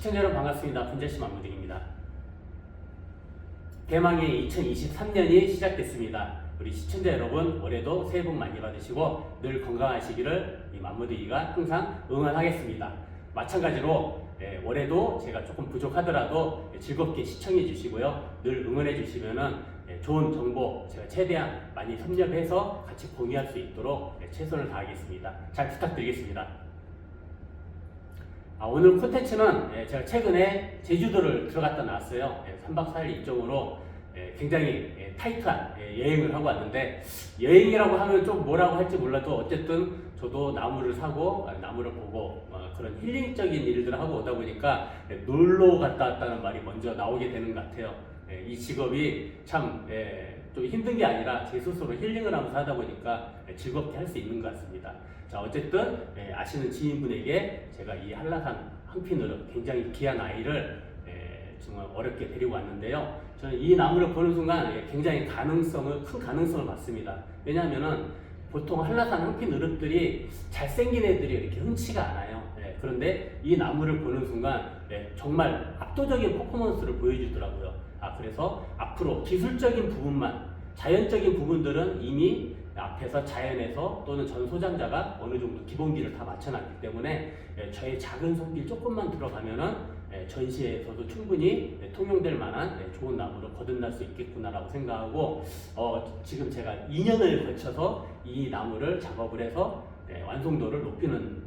시청자 여러분 반갑습니다. 분재씨 만무딩입니다. 대망의 2023년이 시작됐습니다. 우리 시청자 여러분 올해도 새해 복 많이 받으시고 늘 건강하시기를 이 만무딩이가 항상 응원하겠습니다. 마찬가지로 올해도 제가 조금 부족하더라도 즐겁게 시청해 주시고요. 늘 응원해 주시면은 좋은 정보 제가 최대한 많이 섭렵해서 같이 공유할 수 있도록 최선을 다하겠습니다. 잘 부탁드리겠습니다. 오늘 콘텐츠는 제가 최근에 제주도를 들어갔다 나왔어요. 3박 4일 일정으로 굉장히 타이트한 여행을 하고 왔는데, 여행이라고 하면 좀 뭐라고 할지 몰라도 어쨌든 저도 나무를 사고 나무를 보고 그런 힐링적인 일들을 하고 오다 보니까 놀러 갔다 왔다는 말이 먼저 나오게 되는 것 같아요. 이 직업이 참 좀 힘든 게 아니라 제 스스로 힐링을 하면서 하다 보니까 즐겁게 할 수 있는 것 같습니다. 자, 어쨌든 아시는 지인분에게 제가 이 한라산 한핀으로 굉장히 귀한 아이를 정말 어렵게 데리고 왔는데요. 저는 이 나무를 보는 순간 굉장히 큰 가능성을 봤습니다. 왜냐하면은 보통 한라산 한핀 어릅들이 잘생긴 애들이 이렇게 흔치가 않아요. 그런데 이 나무를 보는 순간 정말 압도적인 퍼포먼스를 보여주더라고요. 그래서 앞으로 기술적인 부분만, 자연적인 부분들은 이미 앞에서 자연에서 또는 전 소장자가 어느 정도 기본기를 다 맞춰놨기 때문에 저의 작은 손길 조금만 들어가면은 전시에서도 충분히 통용될 만한 좋은 나무를 거듭날 수 있겠구나라고 생각하고, 지금 제가 2년을 거쳐서 이 나무를 작업을 해서 완성도를 높이는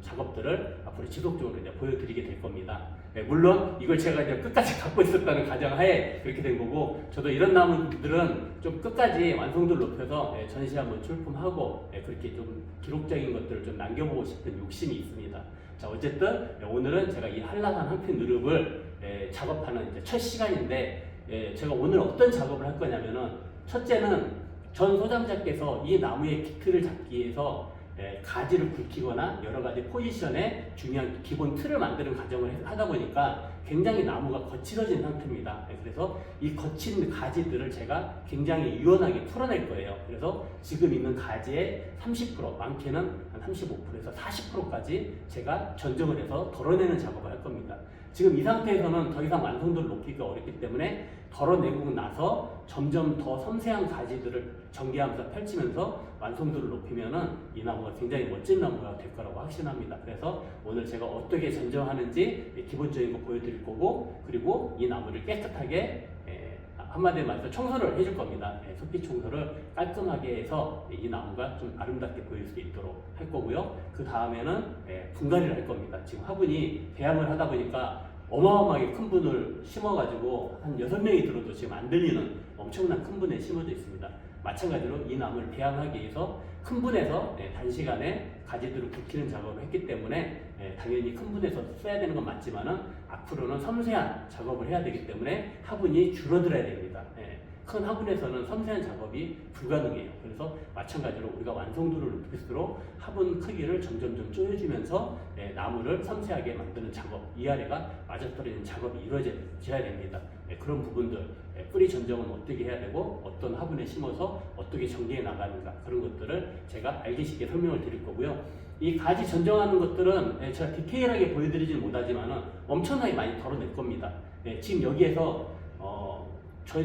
작업들을 앞으로 지속적으로 보여드리게 될 겁니다. 물론 이걸 제가 이제 끝까지 갖고 있었다는 가정하에 그렇게 된 거고, 저도 이런 나무들은 좀 끝까지 완성도를 높여서 전시 한번 출품하고 그렇게 좀 기록적인 것들을 좀 남겨보고 싶은 욕심이 있습니다. 자, 어쨌든 오늘은 제가 이 한라산 한핀 느릅을 작업하는 이제 첫 시간인데, 제가 오늘 어떤 작업을 할 거냐면은, 첫째는 전 소장자께서 이 나무의 기틀을 잡기 위해서 가지를 굵히거나 여러 가지 포지션에 중요한 기본 틀을 만드는 과정을 하다 보니까 굉장히 나무가 거칠어진 상태입니다. 그래서 이 거친 가지들을 제가 굉장히 유연하게 풀어낼 거예요. 그래서 지금 있는 가지의 30%, 많게는 한 35%에서 40%까지 제가 전정을 해서 덜어내는 작업을 할 겁니다. 지금 이 상태에서는 더 이상 완성도를 높이기가 어렵기 때문에 덜어내고 나서 점점 더 섬세한 가지들을 전개하면서 펼치면서 완성도를 높이면은 이 나무가 굉장히 멋진 나무가 될 거라고 확신합니다. 그래서 오늘 제가 어떻게 전정하는지 기본적인 거 보여드릴 거고, 그리고 이 나무를 깨끗하게 한마디로 말해서 청소를 해줄 겁니다. 숲빛 청소를 깔끔하게 해서 이 나무가 좀 아름답게 보일 수 있도록 할 거고요. 그 다음에는 분갈이를 할 겁니다. 지금 화분이 배양을 하다 보니까 어마어마하게 큰 분을 심어가지고 한 6명이 들어도 지금 안 들리는 엄청난 큰 분에 심어져 있습니다. 마찬가지로 이 나무를 배양하기 위해서 큰 분에서 단시간에 가지들을 굵히는 작업을 했기 때문에 당연히 큰 분에서 써야 되는 건 맞지만은 앞으로는 섬세한 작업을 해야 되기 때문에 화분이 줄어들어야 됩니다. 큰 화분에서는 섬세한 작업이 불가능해요. 그래서 마찬가지로 우리가 완성도를 높일수록 화분 크기를 점점점 조여주면서 나무를 섬세하게 만드는 작업, 위아래가 맞아떨어지는 작업이 이루어져야 됩니다. 그런 부분들, 뿌리 전정은 어떻게 해야 되고 어떤 화분에 심어서 어떻게 전개해 나가는가, 그런 것들을 제가 알기 쉽게 설명을 드릴 거고요. 이 가지 전정하는 것들은 제가 디테일하게 보여드리지는 못하지만 엄청나게 많이 덜어낼 겁니다. 지금 여기에서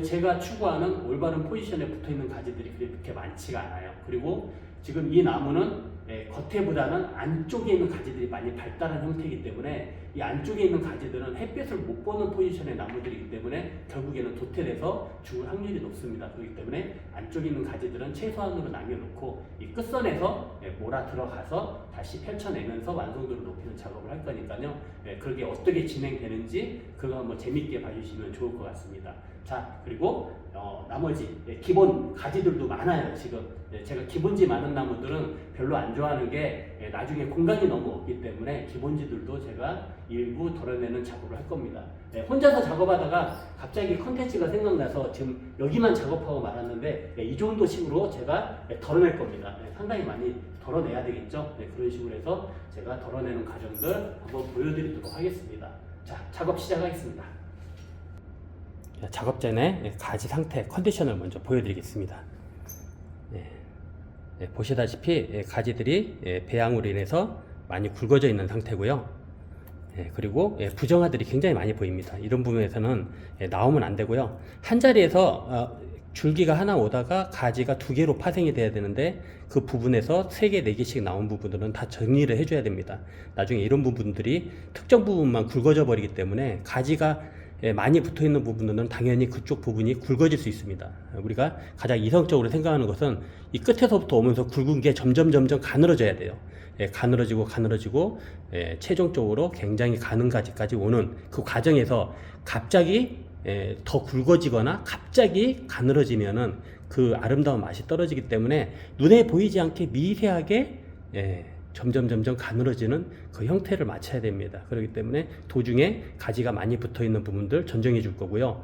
제가 추구하는 올바른 포지션에 붙어있는 가지들이 그렇게 많지가 않아요. 그리고 지금 이 나무는 겉에보다는 안쪽에 있는 가지들이 많이 발달한 형태이기 때문에 이 안쪽에 있는 가지들은 햇빛을 못 보는 포지션의 나무들이기 때문에 결국에는 도태돼서 죽을 확률이 높습니다. 그렇기 때문에 안쪽에 있는 가지들은 최소한으로 남겨놓고 이 끝선에서 몰아 들어가서 다시 펼쳐내면서 완성도를 높이는 작업을 할 거니까요. 그게 어떻게 진행되는지 그거 한번 재밌게 봐주시면 좋을 것 같습니다. 자, 그리고 나머지 기본 가지들도 많아요. 지금 제가 기본지 많은 나무들은 별로 안 좋아하는 게 나중에 공간이 너무 없기 때문에 기본지들도 제가 일부 덜어내는 작업을 할 겁니다. 혼자서 작업하다가 갑자기 컨텐츠가 생각나서 지금 여기만 작업하고 말았는데 이 정도 식으로 제가 덜어낼 겁니다. 상당히 많이 덜어내야 되겠죠. 그런 식으로 해서 제가 덜어내는 과정들 한번 보여드리도록 하겠습니다. 자, 작업 시작하겠습니다. 작업 전에 가지 상태 컨디션을 먼저 보여드리겠습니다. 보시다시피 가지들이 배양으로 인해서 많이 굵어져 있는 상태고요. 그리고 부정화들이 굉장히 많이 보입니다. 이런 부분에서는 나오면 안 되고요. 한 자리에서 줄기가 하나 오다가 가지가 2개로 파생이 돼야 되는데 그 부분에서 3개, 4개씩 나온 부분들은 다 정리를 해줘야 됩니다. 나중에 이런 부분들이 특정 부분만 굵어져 버리기 때문에 가지가 많이 붙어 있는 부분들은 당연히 그쪽 부분이 굵어질 수 있습니다. 우리가 가장 이성적으로 생각하는 것은 이 끝에서부터 오면서 굵은 게 점점 가늘어져야 돼요. 가늘어지고 최종적으로 굉장히 가는 가지까지 오는 그 과정에서 갑자기 더 굵어지거나 갑자기 가늘어지면은 그 아름다운 맛이 떨어지기 때문에 눈에 보이지 않게 미세하게 점점 가늘어지는 그 형태를 맞춰야 됩니다. 그렇기 때문에 도중에 가지가 많이 붙어 있는 부분들 전정해 줄 거고요.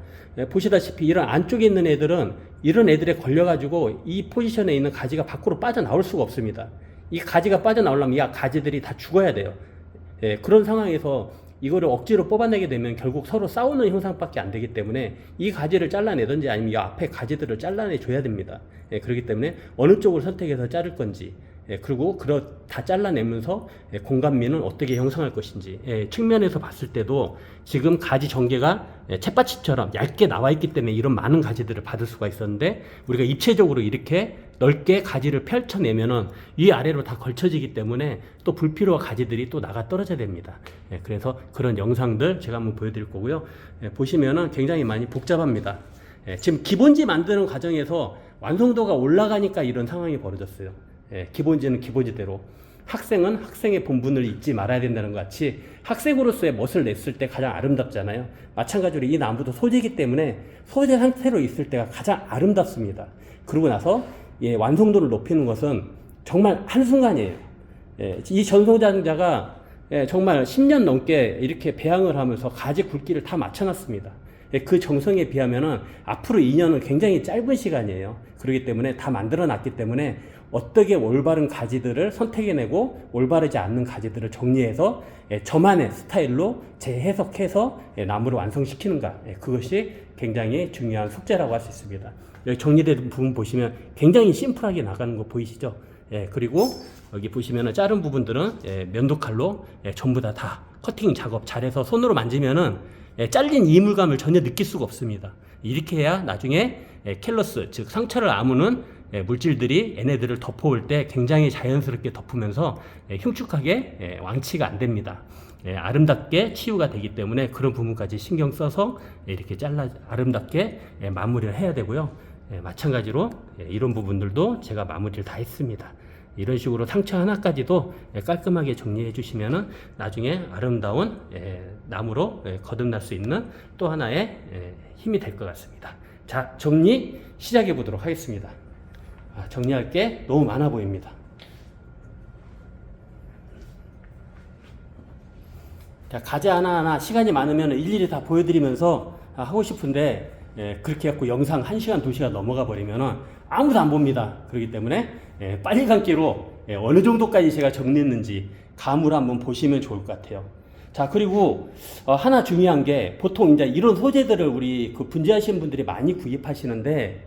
보시다시피 이런 안쪽에 있는 애들은 이런 애들에 걸려 가지고 이 포지션에 있는 가지가 밖으로 빠져나올 수가 없습니다. 이 가지가 빠져나오려면 이 가지들이 다 죽어야 돼요. 그런 상황에서 이거를 억지로 뽑아내게 되면 결국 서로 싸우는 형상밖에 안 되기 때문에 이 가지를 잘라내든지 아니면 이 앞에 가지들을 잘라내 줘야 됩니다. 그렇기 때문에 어느 쪽을 선택해서 자를 건지 그리고 다 잘라내면서 공간미는 어떻게 형성할 것인지 측면에서 봤을 때도 지금 가지 전개가 챗바퀴처럼 얇게 나와 있기 때문에 이런 많은 가지들을 받을 수가 있었는데 우리가 입체적으로 이렇게 넓게 가지를 펼쳐내면은 위아래로 다 걸쳐지기 때문에 또 불필요한 가지들이 또 나가 떨어져야 됩니다. 그래서 그런 영상들 제가 한번 보여드릴 거고요. 보시면은 굉장히 많이 복잡합니다. 지금 기본지 만드는 과정에서 완성도가 올라가니까 이런 상황이 벌어졌어요. 기본지는 기본지대로 학생은 학생의 본분을 잊지 말아야 된다는 것 같이 학생으로서의 멋을 냈을 때 가장 아름답잖아요. 마찬가지로 이 나무도 소재이기 때문에 소재 상태로 있을 때가 가장 아름답습니다. 그러고 나서 완성도를 높이는 것은 정말 한순간이에요. 이 전소장자가 정말 10년 넘게 이렇게 배양을 하면서 가지 굵기를 다 맞춰놨습니다. 그 정성에 비하면은 앞으로 2년은 굉장히 짧은 시간이에요. 그렇기 때문에 다 만들어 놨기 때문에 어떻게 올바른 가지들을 선택해내고 올바르지 않는 가지들을 정리해서 저만의 스타일로 재해석해서 나무를 완성시키는가, 그것이 굉장히 중요한 숙제라고 할 수 있습니다. 여기 정리된 부분 보시면 굉장히 심플하게 나가는 거 보이시죠? 그리고 여기 보시면은 자른 부분들은 면도칼로 전부 다 커팅 작업 잘해서 손으로 만지면은 잘린 이물감을 전혀 느낄 수가 없습니다. 이렇게 해야 나중에 캘러스, 즉 상처를 아무는 물질들이 얘네들을 덮어올 때 굉장히 자연스럽게 덮으면서 흉측하게 왕치가 안 됩니다. 아름답게 치유가 되기 때문에 그런 부분까지 신경 써서 이렇게 아름답게 마무리를 해야 되고요. 마찬가지로 이런 부분들도 제가 마무리를 다 했습니다. 이런 식으로 상처 하나까지도 깔끔하게 정리해 주시면은 나중에 아름다운 나무로 거듭날 수 있는 또 하나의 힘이 될 것 같습니다. 자, 정리 시작해 보도록 하겠습니다. 정리할 게 너무 많아 보입니다. 자, 가지 하나하나 시간이 많으면 일일이 다 보여드리면서 하고 싶은데 그렇게 해갖고 영상 1시간, 2시간 넘어가 버리면은 아무도 안 봅니다. 그렇기 때문에 빨리 감기로 어느 정도까지 제가 정리했는지 감으로 한번 보시면 좋을 것 같아요. 자, 그리고 하나 중요한 게 보통 이제 이런 소재들을 우리 분재하시는 분들이 많이 구입하시는데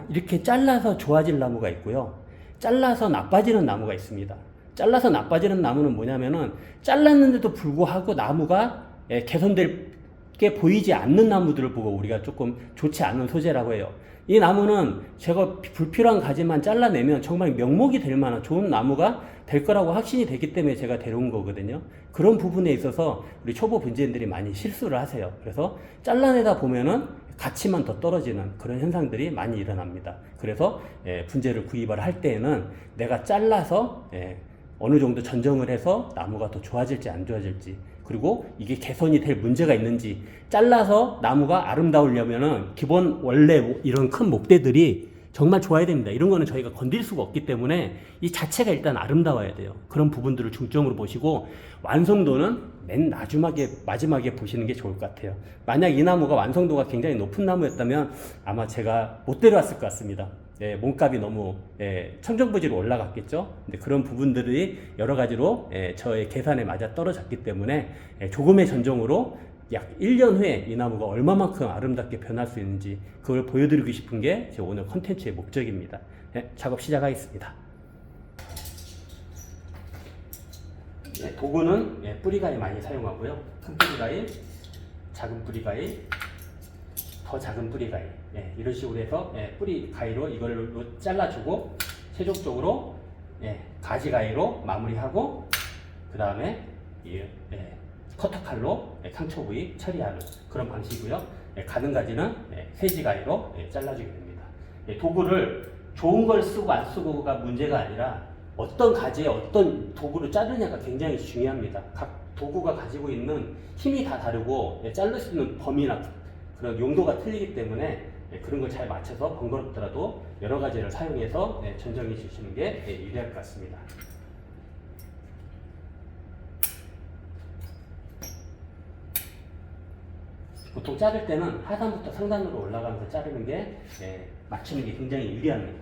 이렇게 잘라서 좋아질 나무가 있고요. 잘라서 나빠지는 나무가 있습니다. 잘라서 나빠지는 나무는 뭐냐면은 잘랐는데도 불구하고 나무가 개선될 게 보이지 않는 나무들을 보고 우리가 조금 좋지 않은 소재라고 해요. 이 나무는 제가 불필요한 가지만 잘라내면 정말 명목이 될 만한 좋은 나무가 될 거라고 확신이 되기 때문에 제가 데려온 거거든요. 그런 부분에 있어서 우리 초보 분재인들이 많이 실수를 하세요. 그래서 잘라내다 보면은 가치만 더 떨어지는 그런 현상들이 많이 일어납니다. 그래서 분재를 구입을 할 때에는 내가 잘라서 어느 정도 전정을 해서 나무가 더 좋아질지 안 좋아질지, 그리고 이게 개선이 될 문제가 있는지, 잘라서 나무가 아름다우려면은 기본 원래 이런 큰 목대들이 정말 좋아야 됩니다. 이런 거는 저희가 건드릴 수가 없기 때문에 이 자체가 일단 아름다워야 돼요. 그런 부분들을 중점으로 보시고 완성도는 맨 마지막에 보시는 게 좋을 것 같아요. 만약 이 나무가 완성도가 굉장히 높은 나무였다면 아마 제가 못 데려왔을 것 같습니다. 몸값이 너무 천정부지로 올라갔겠죠. 근데 그런 부분들이 여러 가지로 저의 계산에 맞아 떨어졌기 때문에 조금의 전정으로 약 1년 후에 이 나무가 얼마만큼 아름답게 변할 수 있는지 그걸 보여드리고 싶은 게 제 오늘 콘텐츠의 목적입니다. 작업 시작하겠습니다. 도구는 뿌리가위 많이 사용하고요. 큰 뿌리가위, 작은 뿌리가위, 더 작은 뿌리가위, 이런 식으로 해서 뿌리 가위로 이걸로 잘라주고 최종적으로 가지가위로 마무리하고 그 다음에 커터칼로 상처 부위 처리하는 그런 방식이고요. 가는 가지는 세지가위로 잘라주게 됩니다. 도구를 좋은 걸 쓰고 안 쓰고가 문제가 아니라 어떤 가지에 어떤 도구를 자르냐가 굉장히 중요합니다. 각 도구가 가지고 있는 힘이 다 다르고 자를 수 있는 범위나 그런 용도가 틀리기 때문에 그런 걸 잘 맞춰서 번거롭더라도 여러 가지를 사용해서 전정해 주시는 게 유리할 것 같습니다. 보통 자를 때는 하단부터 상단으로 올라가면서 자르는 게 맞추는 게 굉장히 유리합니다.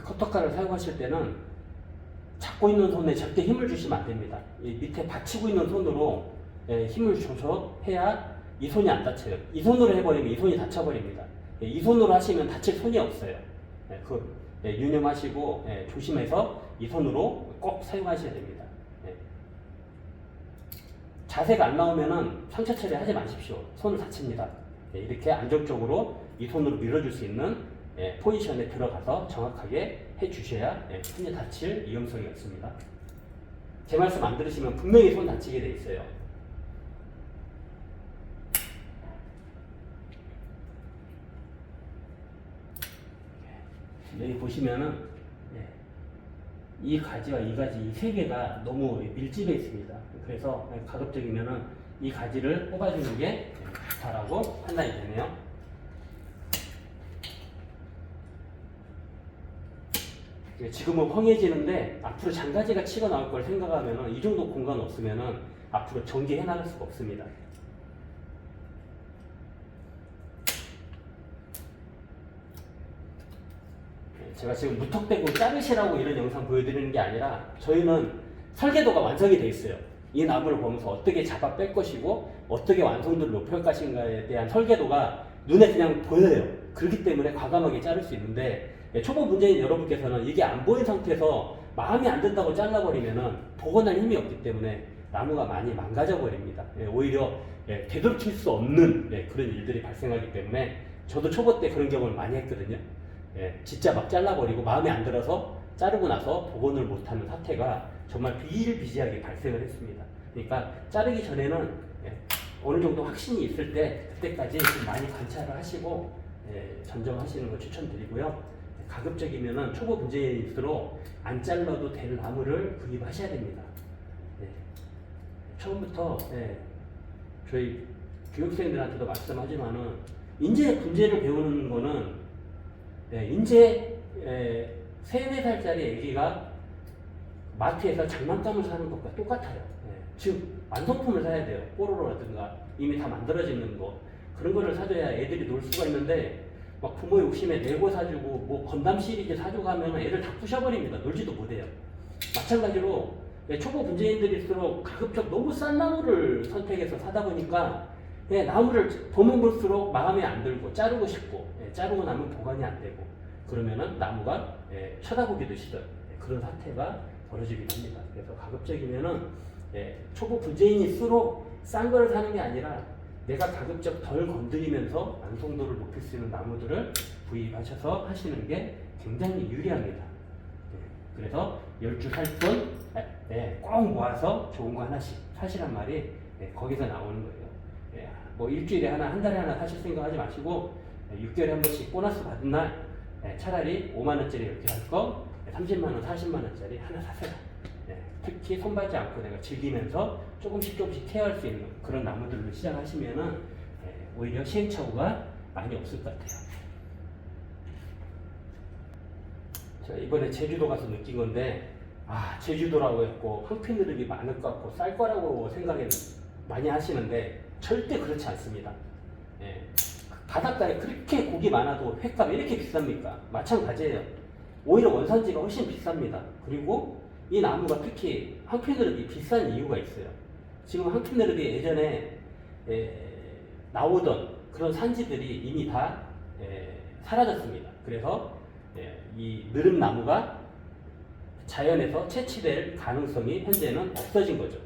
커터칼을 사용하실 때는 잡고 있는 손에 절대 힘을 주시면 안 됩니다. 이 밑에 받치고 있는 손으로 힘을 줘서 해야 이 손이 안 다쳐요. 이 손으로 해버리면 이 손이 다쳐버립니다. 이 손으로 하시면 다칠 손이 없어요. 유념하시고 조심해서 이 손으로 꼭 사용하셔야 됩니다. 자세가 안 나오면은 상처 처리하지 마십시오. 손을 다칩니다. 이렇게 안정적으로 이 손으로 밀어줄 수 있는 포지션에 들어가서 정확하게 해주셔야 손이 다칠 위험성이 없습니다. 제 말씀 안 들으시면 분명히 손 다치게 돼 있어요. 여기 보시면은 이 가지와 이 가지 이 세 개가 너무 밀집해 있습니다. 그래서 가급적이면은 이 가지를 뽑아주는 게 좋다라고 판단이 되네요. 지금은 황해지는데 앞으로 장가지가 치고 나올 걸 생각하면 이 정도 공간 없으면 앞으로 전개해 나갈 수가 없습니다. 제가 지금 무턱대고 자르시라고 이런 영상 보여드리는 게 아니라 저희는 설계도가 완성이 돼 있어요. 이 나무를 보면서 어떻게 잡아 뺄 것이고 어떻게 완성도를 높일 것인가에 대한 설계도가 눈에 그냥 보여요. 그렇기 때문에 과감하게 자를 수 있는데 초보 문제인 여러분께서는 이게 안 보인 상태에서 마음에 안 든다고 잘라버리면은 복원할 힘이 없기 때문에 나무가 많이 망가져 버립니다. 오히려 되돌릴 수 없는 그런 일들이 발생하기 때문에 저도 초보 때 그런 경험을 많이 했거든요. 진짜 막 잘라버리고 마음에 안 들어서 자르고 나서 복원을 못하는 사태가 정말 비일비재하게 발생을 했습니다. 그러니까 자르기 전에는 어느 정도 확신이 있을 때 그때까지 좀 많이 관찰을 하시고 전정하시는 걸 추천드리고요. 가급적이면은 초보 문제일수록 안 잘라도 될 나무를 구입하셔야 됩니다. 처음부터 저희 교육생들한테도 말씀하지만은 인재 분재를 배우는 거는 인재 3, 4살짜리 애기가 마트에서 장난감을 사는 것과 똑같아요. 즉 완성품을 사야 돼요. 뽀로로라든가 이미 다 만들어지는 거 그런 거를 사줘야 애들이 놀 수가 있는데 막 부모 욕심에 레고 사주고 뭐 건담 시리즈 사주고 하면 애들 다 부셔버립니다. 놀지도 못해요. 마찬가지로 초보 분재인들일수록 가급적 너무 싼 나무를 선택해서 사다 보니까 나무를 보면 볼수록 마음에 안 들고 자르고 싶고 자르고 나면 보관이 안 되고 그러면은 나무가 쳐다보기도 싫어요. 그런 사태가 벌어지기도 합니다. 그래서 가급적이면은 초보 분재인일수록 싼 거를 사는 게 아니라 내가 가급적 덜 건드리면서 완성도를 높일 수 있는 나무들을 구입하셔서 하시는 게 굉장히 유리합니다. 그래서 10주 살 돈 꼭 모아서 좋은 거 하나씩 사시란 말이 거기서 나오는 거예요. 뭐 일주일에 하나, 한 달에 하나 사실 생각하지 마시고 6개월에 한 번씩 보너스 받은 날 차라리 5만 원짜리 이렇게 살 거 30만 원, 40만 원짜리 하나 사세요. 특히 손봐지 않고 내가 즐기면서 조금씩 케어할 수 있는 그런 나무들로 시작하시면은 오히려 시행착오가 많이 없을 것 같아요. 제가 이번에 제주도 가서 느낀 건데 제주도라고 했고 한편느낌이 많을 것 같고 쌀 거라고 생각을 많이 하시는데 절대 그렇지 않습니다. 바닷가에 그렇게 고기 많아도 횟값 왜 이렇게 비쌉니까? 마찬가지예요. 오히려 원산지가 훨씬 비쌉니다. 그리고 이 나무가 특히 황피느릅이 비싼 이유가 있어요. 지금 황피느릅이 예전에 나오던 그런 산지들이 이미 다 사라졌습니다. 그래서 이 느릅나무가 자연에서 채취될 가능성이 현재는 없어진 거죠.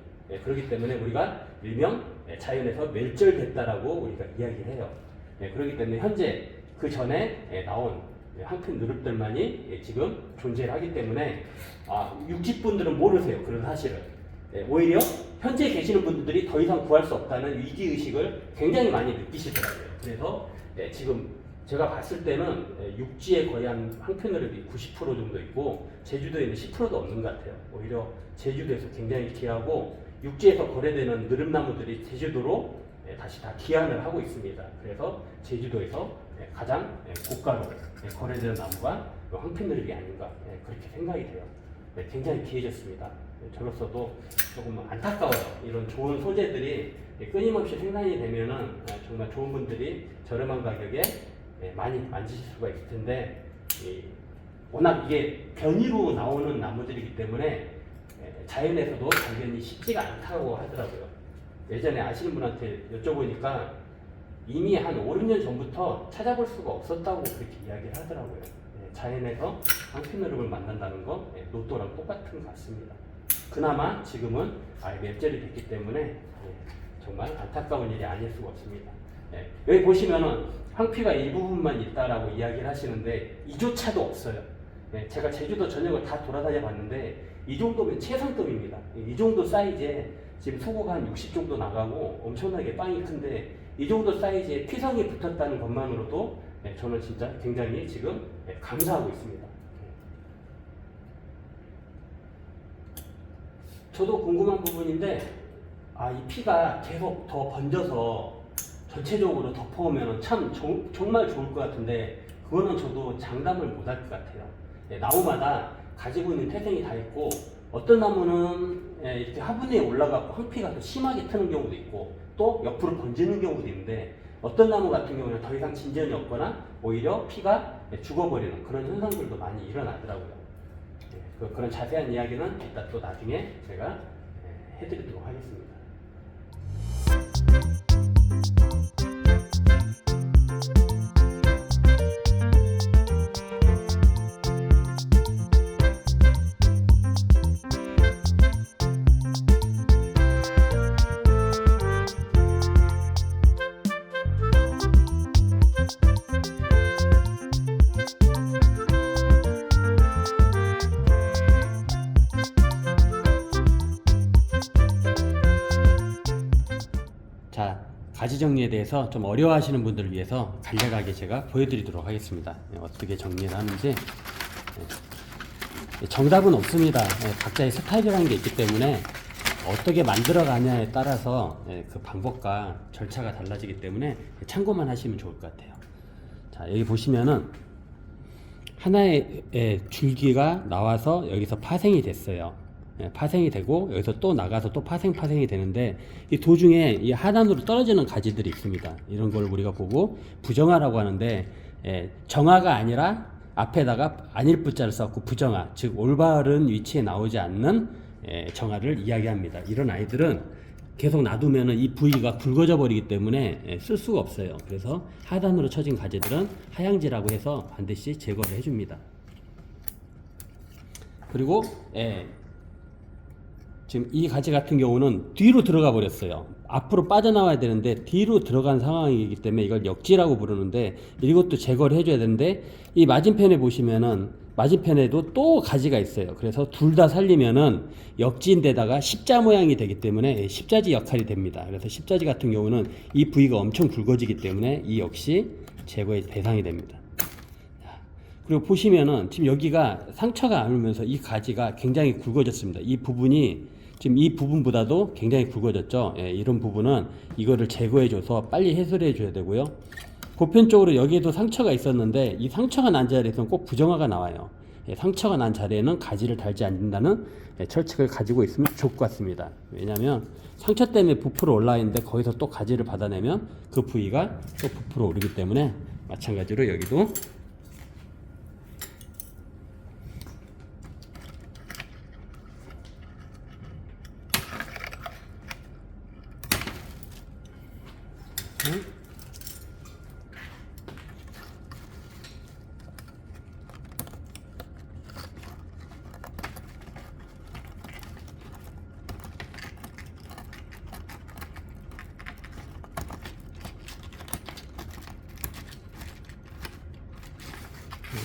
그렇기 때문에 우리가 일명 자연에서 멸절됐다라고 우리가 이야기를 해요. 그렇기 때문에 현재 그 전에 나온 황피 느릅들만이 지금 존재를 하기 때문에 육지분들은 모르세요. 그런 사실을. 오히려 현재 계시는 분들이 더 이상 구할 수 없다는 위기의식을 굉장히 많이 느끼시더라고요. 그래서 지금 제가 봤을 때는 육지에 거의 한 황피느릅이 90% 정도 있고 제주도에는 10%도 없는 것 같아요. 오히려 제주도에서 굉장히 귀하고 육지에서 거래되는 느릅나무들이 제주도로 다시 다 귀환을 하고 있습니다. 그래서 제주도에서 가장 고가로 거래되는 나무가 황피느릅이 아닌가 그렇게 생각이 돼요. 굉장히 귀해졌습니다. 저로서도 조금 안타까워요. 이런 좋은 소재들이 끊임없이 생산이 되면은 정말 좋은 분들이 저렴한 가격에 많이 만지실 수가 있을 텐데 워낙 이게 변이로 나오는 나무들이기 때문에 자연에서도 발견이 쉽지가 않다고 하더라고요. 예전에 아시는 분한테 여쭤보니까 이미 한 5, 6년 전부터 찾아볼 수가 없었다고 그렇게 이야기를 하더라고요. 자연에서 황피느릅을 만난다는 거 로또랑 똑같은 것 같습니다. 그나마 지금은 아예 멸절이 됐기 때문에 정말 안타까운 일이 아닐 수가 없습니다. 여기 보시면은 황피가 일부분만 있다라고 이야기를 하시는데 이조차도 없어요. 제가 제주도 전역을 다 돌아다녀 봤는데 이 정도면 최상급입니다. 이 정도 사이즈에 지금 소고가 한 60 정도 나가고 엄청나게 빵이 큰데 이 정도 사이즈에 피성이 붙었다는 것만으로도 저는 진짜 굉장히 지금 감사하고 있습니다. 저도 궁금한 부분인데 이 피가 계속 더 번져서 전체적으로 덮어오면 참 정말 좋을 것 같은데 그거는 저도 장담을 못할 것 같아요. 나무마다 가지고 있는 태생이 다 있고 어떤 나무는 이렇게 화분에 올라가고 황피가 더 심하게 트는 경우도 있고 또 옆으로 번지는 경우도 있는데 어떤 나무 같은 경우는 더 이상 진전이 없거나 오히려 피가 죽어버리는 그런 현상들도 많이 일어나더라고요. 그런 자세한 이야기는 이따 또 나중에 제가 해드리도록 하겠습니다. 자, 가지 정리에 대해서 좀 어려워하시는 분들을 위해서 간략하게 제가 보여드리도록 하겠습니다. 어떻게 정리를 하는지. 정답은 없습니다. 각자의 스타일이라는 게 있기 때문에 어떻게 만들어 가냐에 따라서 그 방법과 절차가 달라지기 때문에 참고만 하시면 좋을 것 같아요. 자, 여기 보시면은 하나의 줄기가 나와서 여기서 파생이 됐어요. 파생이 되고 여기서 또 나가서 또 파생이 되는데 이 도중에 이 하단으로 떨어지는 가지들이 있습니다. 이런 걸 우리가 보고 부정화라고 하는데 정화가 아니라 앞에다가 안일부자를 썼고 부정화, 즉 올바른 위치에 나오지 않는 정화를 이야기합니다. 이런 아이들은 계속 놔두면 이 부위가 굵어져 버리기 때문에 쓸 수가 없어요. 그래서 하단으로 처진 가지들은 하향지라고 해서 반드시 제거를 해줍니다. 그리고 지금 이 가지 같은 경우는 뒤로 들어가 버렸어요. 앞으로 빠져나와야 되는데 뒤로 들어간 상황이기 때문에 이걸 역지라고 부르는데 이것도 제거를 해줘야 되는데 이 맞은편에 보시면은 맞은편에도 또 가지가 있어요. 그래서 둘 다 살리면은 역지인데다가 십자 모양이 되기 때문에 십자지 역할이 됩니다. 그래서 십자지 같은 경우는 이 부위가 엄청 굵어지기 때문에 이 역시 제거의 대상이 됩니다. 그리고 보시면은 지금 여기가 상처가 안 오면서 이 가지가 굉장히 굵어졌습니다. 이 부분이 지금 이 부분보다도 굉장히 굵어졌죠. 이런 부분은 이거를 제거해줘서 빨리 해소를 해줘야 되고요. 보편적으로 여기에도 상처가 있었는데 이 상처가 난 자리에서는 꼭 부정화가 나와요. 상처가 난 자리에는 가지를 달지 않는다는 철칙을 가지고 있으면 좋을 것 같습니다. 왜냐하면 상처 때문에 부풀어 올라와 있는데 거기서 또 가지를 받아내면 그 부위가 또 부풀어 오르기 때문에 마찬가지로 여기도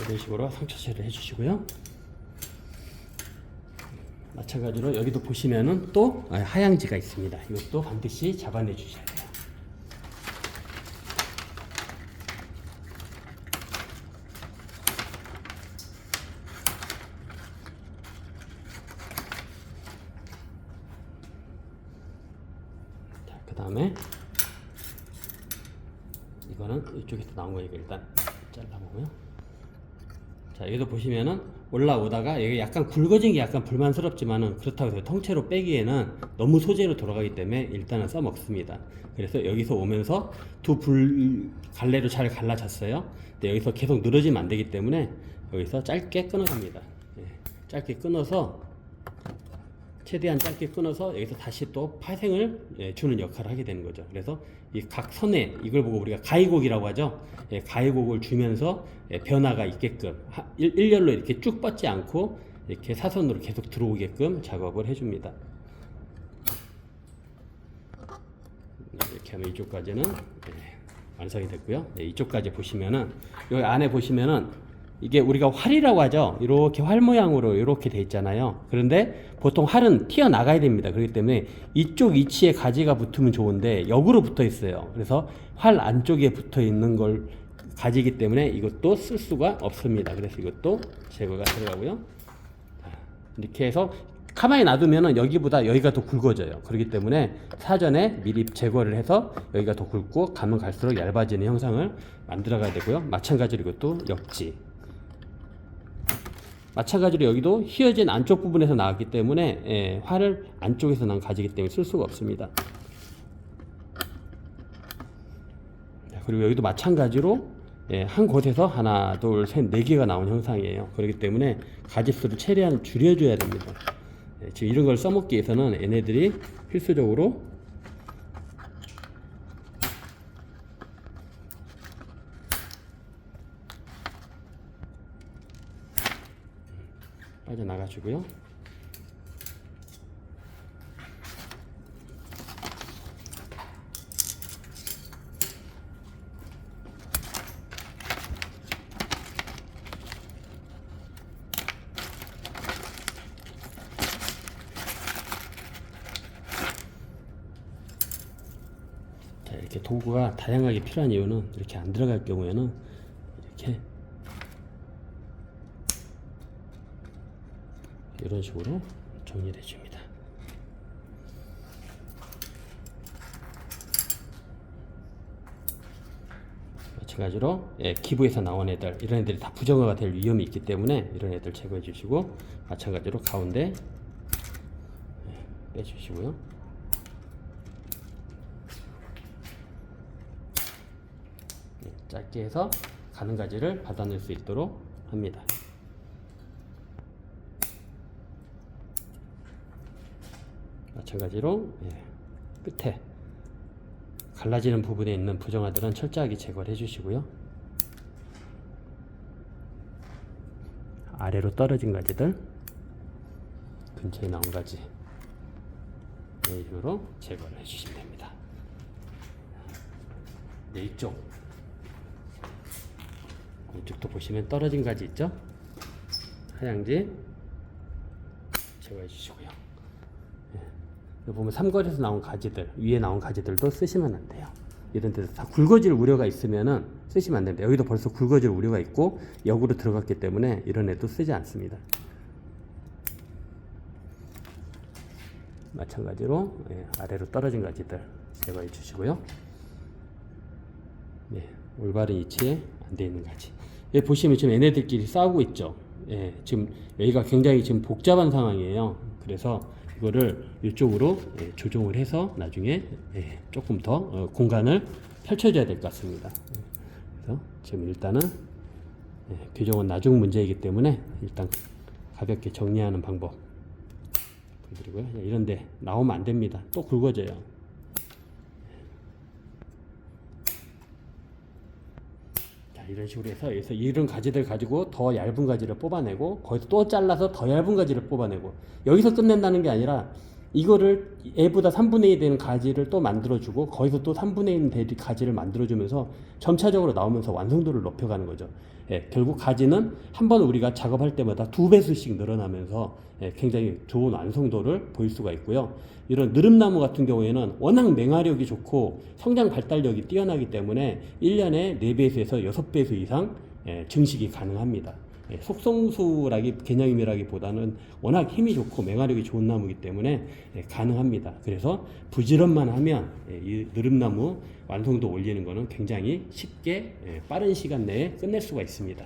이런 식으로 상처 처리를 해주시고요. 마찬가지로 여기도 보시면은 또 하향지가 있습니다. 이것도 반드시 잡아내 주셔야 돼요. 자, 그 다음에 이거는 이쪽에서 나온 거니까 일단 잘라보고요. 자, 여기도 보시면은 올라오다가 여기 약간 굵어진 게 약간 불만스럽지만은 그렇다고 해서 통째로 빼기에는 너무 소재로 돌아가기 때문에 일단은 써먹습니다. 그래서 여기서 오면서 두 갈래로 잘 갈라졌어요. 근데 여기서 계속 늘어지면 안 되기 때문에 여기서 짧게 끊어갑니다. 짧게 끊어서 최대한 짧게 끊어서 여기서 다시 또 파생을 주는 역할을 하게 되는 거죠. 그래서 이 각 선에 이걸 보고 우리가 가위곡이라고 하죠. 가위곡을 주면서 변화가 있게끔 일렬로 이렇게 쭉 뻗지 않고 이렇게 사선으로 계속 들어오게끔 작업을 해줍니다. 이렇게 하면 이쪽까지는 완성이 됐고요. 이쪽까지 보시면은 여기 안에 보시면은 이게 우리가 활이라고 하죠. 이렇게 활 모양으로 이렇게 돼 있잖아요. 그런데 보통 활은 튀어나가야 됩니다. 그렇기 때문에 이쪽 위치에 가지가 붙으면 좋은데 역으로 붙어 있어요. 그래서 활 안쪽에 붙어 있는 걸 가지기 때문에 이것도 쓸 수가 없습니다. 그래서 이것도 제거가 들어가고요. 이렇게 해서 가만히 놔두면은 여기보다 여기가 더 굵어져요. 그렇기 때문에 사전에 미리 제거를 해서 여기가 더 굵고 가면 갈수록 얇아지는 형상을 만들어 가야 되고요. 마찬가지로 이것도 역지. 마찬가지로 여기도 휘어진 안쪽 부분에서 나왔기 때문에 활을 안쪽에서 난 가지기 때문에 쓸 수가 없습니다. 그리고 여기도 마찬가지로 한 곳에서 하나, 둘, 셋, 네 개가 나온 형상이에요. 그렇기 때문에 가지수를 최대한 줄여줘야 됩니다. 지금 이런 걸 써먹기 위해서는 얘네들이 필수적으로 빠져나가주고요. 자, 이렇게 도구가 다양하게 필요한 이유는 이렇게 안 들어갈 경우에는 이렇게 이런 식으로 정리를 해줍니다. 마찬가지로 기부에서 나온 애들, 이런 애들이 다 부정화가 될 위험이 있기 때문에 이런 애들 제거해 주시고, 마찬가지로 가운데 빼주시고요. 짧게 해서 가는 가지를 받아낼 수 있도록 합니다. 마찬가지로 끝에 갈라지는 부분에 있는 부정화들은 철저하게 제거를 해주시고요. 아래로 떨어진 가지들, 근처에 나온 가지 이런 식으로 제거를 해주시면 됩니다. 이쪽도 보시면 떨어진 가지 있죠? 하향지 제거해 주시고요. 여기 보면 삼거리에서 나온 가지들, 위에 나온 가지들도 쓰시면 안 돼요. 이런 데서 다 굵어질 우려가 있으면은 쓰시면 안 됩니다. 여기도 벌써 굵어질 우려가 있고 역으로 들어갔기 때문에 이런 애도 쓰지 않습니다. 마찬가지로 아래로 떨어진 가지들 제거해 주시고요. 올바른 위치에 안 돼 있는 가지. 여기 보시면 지금 얘네들끼리 싸우고 있죠. 예, 지금 여기가 굉장히 지금 복잡한 상황이에요. 그래서 이거를 이쪽으로 조정을 해서 나중에 조금 더 공간을 펼쳐줘야 될 것 같습니다. 그래서 지금 일단은 교정은 나중 문제이기 때문에 일단 가볍게 정리하는 방법. 그리고요, 이런데 나오면 안 됩니다. 또 굵어져요. 자, 이런 식으로 해서 여기서 이런 가지들 가지고 더 얇은 가지를 뽑아내고 거기서 또 잘라서 더 얇은 가지를 뽑아내고 여기서 끝낸다는 게 아니라 이거를 얘보다 3분의 1 되는 가지를 또 만들어주고 거기서 또 3분의 1 되는 가지를 만들어주면서 점차적으로 나오면서 완성도를 높여가는 거죠. 결국 가지는 한번 우리가 작업할 때마다 2배수씩 늘어나면서 굉장히 좋은 완성도를 보일 수가 있고요. 이런 느릅나무 같은 경우에는 워낙 맹화력이 좋고 성장 발달력이 뛰어나기 때문에 1년에 4배수에서 6배수 이상 증식이 가능합니다. 속성수라기 개념이라기보다는 워낙 힘이 좋고 맹화력이 좋은 나무이기 때문에 가능합니다. 그래서 부지런만 하면 이 느릅나무 완성도 올리는 것은 굉장히 쉽게 빠른 시간 내에 끝낼 수가 있습니다.